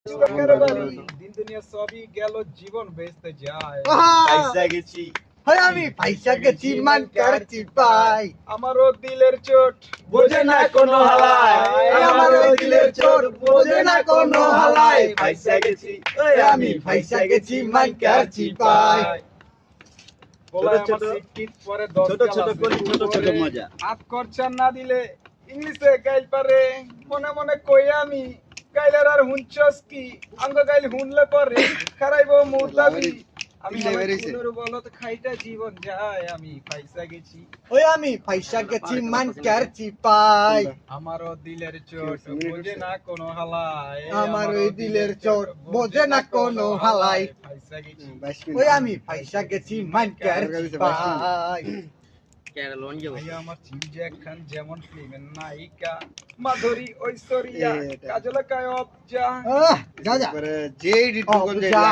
দিন দুনিয়া সবই গেল জীবন বেচতে যায় পয়সা গেছি আমি পয়সা গেছি মান করছি পাই আমারও দিলের চোট বোঝে না কোনো হালাই আমার ওই দিলের চোট বোঝে না কোনো হালাই পয়সা গেছি আমি পয়সা গেছি মান করছি পাই বলায় ছোট আমার ছোট- সিটকিট পরে ছোট ছোট কলি ছোট ছোট মজা হাত খরচা না দিলে ইংলিশে গাইল পারে মনে মনে কই আমি গাইলার আর হুনছস কি আঙ্গ গাইল হুনলে পরে খারাইবো মুদাবি আমি কোনর বলত খাইটা জীবন যায় আমি পয়সা গেছি ওই আমি পয়সা গেছি মান করছি পাই আমারও দিলের চোট বোঝে না কোনো হালাই আমার ওই দিলের চোট বোঝে না কোনো হালাই পয়সা গেছি ওই আমি পয়সা গেছি মান করছি পাই ভাইয়া আমার চিনজ্যাক খান যেমন ফিল্মের নায়িকা মাধুরী ঐশ্বরিয়া কাজল কায়ব যা যা যা যে যা